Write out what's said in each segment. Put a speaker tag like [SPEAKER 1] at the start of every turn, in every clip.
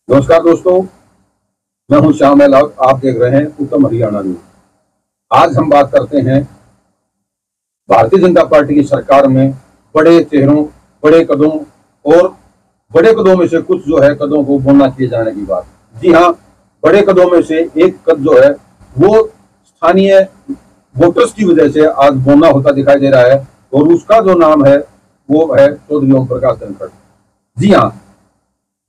[SPEAKER 1] नमस्कार दोस्तों, मैं हूं श्याम लाल। आप देख रहे हैं उत्तम हरियाणा न्यूज। आज हम बात करते हैं भारतीय जनता पार्टी की सरकार में बड़े चेहरों, बड़े कदमों और बड़े कदमों में से कुछ जो है कदमों को बोलना किए जाने की बात। जी हाँ, बड़े कदमों में से एक कद जो है वो स्थानीय वोटर्स की वजह से आज बोलना होता दिखाई दे रहा है और उसका जो नाम है वो है चौधरी ओम प्रकाश धनखड़। जी हाँ,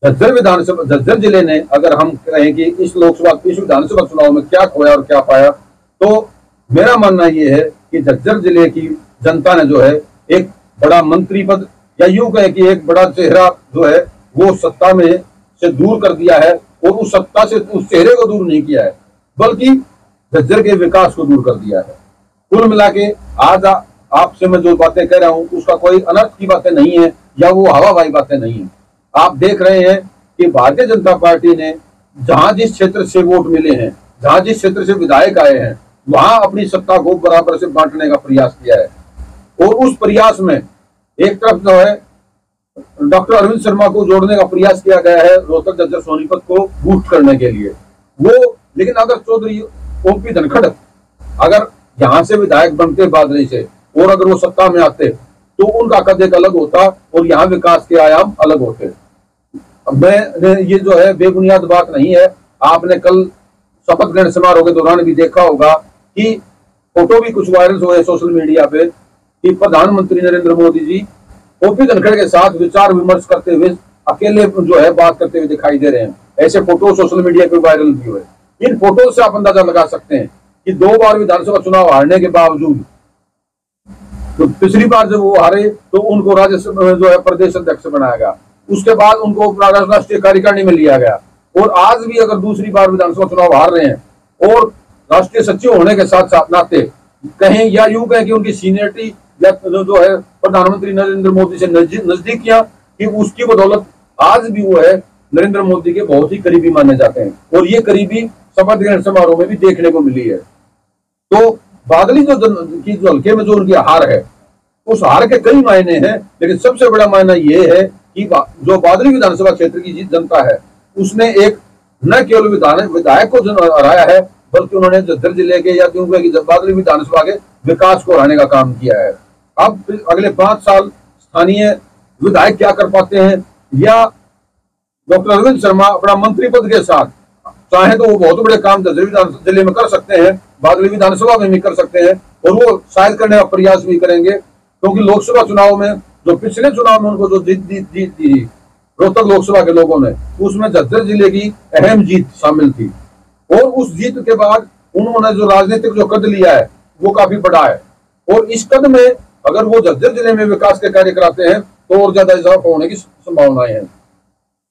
[SPEAKER 1] झज्जर जिले ने, अगर हम कहें कि इस विधानसभा चुनाव में क्या खोया और क्या पाया, तो मेरा मानना यह है कि झज्जर जिले की जनता ने जो है एक बड़ा मंत्री पद, या यूं कहें कि एक बड़ा चेहरा जो है वो सत्ता में से दूर कर दिया है और उस सत्ता से उस चेहरे को दूर नहीं किया है, बल्कि झज्जर के विकास को दूर कर दिया है। कुल मिला के आज आपसे मैं जो बातें कह रहा हूं उसका कोई अनर्थ की बातें नहीं है या वो हवाबाजी बातें नहीं है। आप देख रहे हैं कि भारतीय जनता पार्टी ने जहां जिस क्षेत्र से वोट मिले हैं, जहां जिस क्षेत्र से विधायक आए हैं, वहां अपनी सत्ता को बराबर से बांटने का प्रयास किया है। और उस प्रयास में एक तरफ जो है डॉक्टर अरविंद शर्मा को जोड़ने का प्रयास किया गया है रोहतक झज्जर सोनीपत को बूस्ट करने के लिए वो। लेकिन अगर चौधरी ओपी धनखड़ अगर यहां से विधायक बनते बादली से और अगर वो सत्ता में आते तो उनका कद एक अलग होता और यहाँ विकास के आयाम अलग होते। मैं ये जो है बेबुनियाद बात नहीं है। आपने कल शपथ ग्रहण समारोह के दौरान भी देखा होगा कि फोटो भी कुछ वायरल हुए सोशल मीडिया पे कि प्रधानमंत्री नरेंद्र मोदी जी ओपी धनखड़ के साथ विचार विमर्श करते हुए अकेले जो है बात करते हुए दिखाई दे रहे हैं। ऐसे फोटो सोशल मीडिया पे वायरल भी हुए। इन फोटो से आप अंदाजा लगा सकते हैं कि 2 बार विधानसभा चुनाव हारने के बावजूद, तो पिछली बार जब वो हारे तो उनको राज्यसभा जो है प्रदेश अध्यक्ष बनाया गया, उसके बाद उनको राष्ट्रीय कार्यकारिणी में लिया गया और आज भी अगर दूसरी बार विधानसभा चुनाव हार रहे हैं और राष्ट्रीय सचिव होने के साथ साथ नाते कहें या यूं कहें कि उनकी सीनियरिटी या जो है प्रधानमंत्री नरेंद्र मोदी से नजदीकियां कि उसकी बदौलत आज भी वो है नरेंद्र मोदी के बहुत ही करीबी माने जाते हैं और ये करीबी शपथ ग्रहण समारोह में भी देखने को मिली है। तो बादली जो हल्के में जो उनकी हार है, उस हार के कई मायने हैं, लेकिन सबसे बड़ा मायना यह है कि जो बादली विधानसभा क्षेत्र की जनता है उसने एक न केवल विधायक को हराया है बल्कि उन्होंने झज्जर जिले के या बादली विधानसभा के विकास को हराने का काम किया है। अब अगले 5 साल स्थानीय विधायक क्या कर पाते हैं, या डॉक्टर अरविंद शर्मा अपना मंत्री पद के साथ चाहे तो वो बहुत बड़े काम झज्जर जिले में कर सकते हैं, बादली विधानसभा में भी कर सकते हैं और वो शायद करने का प्रयास भी करेंगे, क्योंकि लोकसभा चुनाव में जो पिछले चुनाव में उनको जो जीत दी रोहतक लोकसभा के लोगों ने, उसमें झज्जर जिले की अहम जीत शामिल थी। और उस जीत के बाद उन्होंने जो राजनीतिक जो कद लिया है वो काफी बड़ा है और इस कद में अगर वो झज्जर जिले में विकास के कार्य कराते हैं तो और ज्यादा इजाफा होने की संभावनाएं हैं।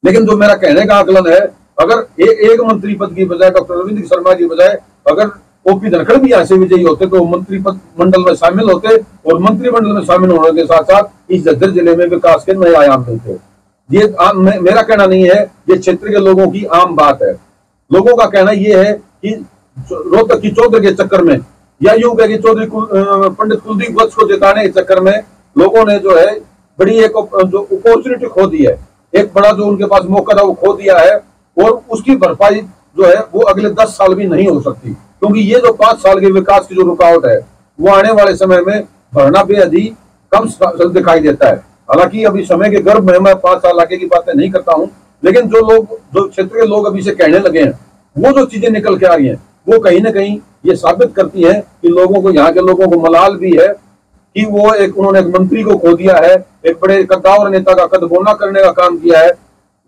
[SPEAKER 1] लेकिन जो मेरा कहने का आकलन है, अगर एक मंत्री पद की बजाय डॉक्टर अरविंद शर्मा की बजाय अगर ओपी धनखड़ भी यहाँ से विजयी होते तो मंत्री मंडल में शामिल होते और मंत्रिमंडल में शामिल होने के साथ साथ इस झज्जर जिले में विकास के नए आयाम मिलते। ये मेरा कहना नहीं है, ये क्षेत्र के लोगों की आम बात है। लोगों का कहना यह है कि रोहतक की चौधरी के चक्कर में या यूं कहे कि चौधरी पंडित कुलदीप वत्स को जिताने के चक्कर में लोगों ने जो है बड़ी एक जो अपॉर्चुनिटी खो दी है, एक बड़ा जो उनके पास मौका था वो खो दिया है और उसकी भरपाई जो है वो अगले 10 साल भी नहीं हो सकती, क्योंकि ये जो 5 साल के विकास की जो रुकावट है वो आने वाले समय में भरना बेहद ही कम दिखाई देता है। हालांकि अभी समय के गर्भ में मैं 5 साल आगे की बातें नहीं करता हूं, लेकिन जो क्षेत्र के लोग अभी से कहने लगे हैं वो जो चीजें निकल के आ रही हैं वो कहीं ना कहीं ये साबित करती है कि लोगों को, यहाँ के लोगों को मलाल भी है कि वो उन्होंने एक मंत्री को खो दिया है, एक बड़े कद्दावर नेता का कदबोना करने का काम किया है।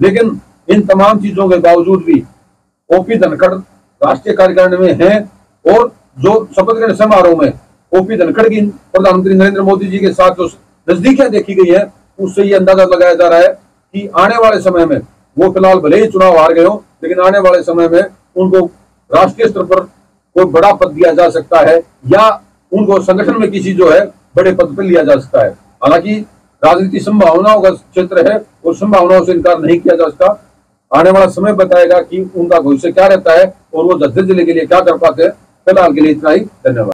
[SPEAKER 1] लेकिन इन तमाम चीजों के बावजूद भी ओपी धनखड़ राष्ट्रीय कार्यकारिणी में हैं और जो शपथ ग्रहण समारोह में ओपी धनखड़ की प्रधानमंत्री नरेंद्र मोदी जी के साथ जो नजदीकियां देखी गई है उससे ये अंदाजा लगाया जा रहा है कि आने वाले समय में वो फिलहाल भले ही चुनाव हार गए हो, लेकिन आने वाले समय में उनको राष्ट्रीय स्तर पर कोई बड़ा पद दिया जा सकता है या उनको संगठन में किसी जो है बड़े पद पर लिया जा सकता है। हालांकि राजनीति संभावनाओं का क्षेत्र है और संभावनाओं से इनकार नहीं किया जा सकता। आने वाला समय बताएगा कि उनका भविष्य क्या रहता है और वो झज्जर जिले के लिए क्या कर पाते हैं। फिलहाल के लिए इतना ही, धन्यवाद।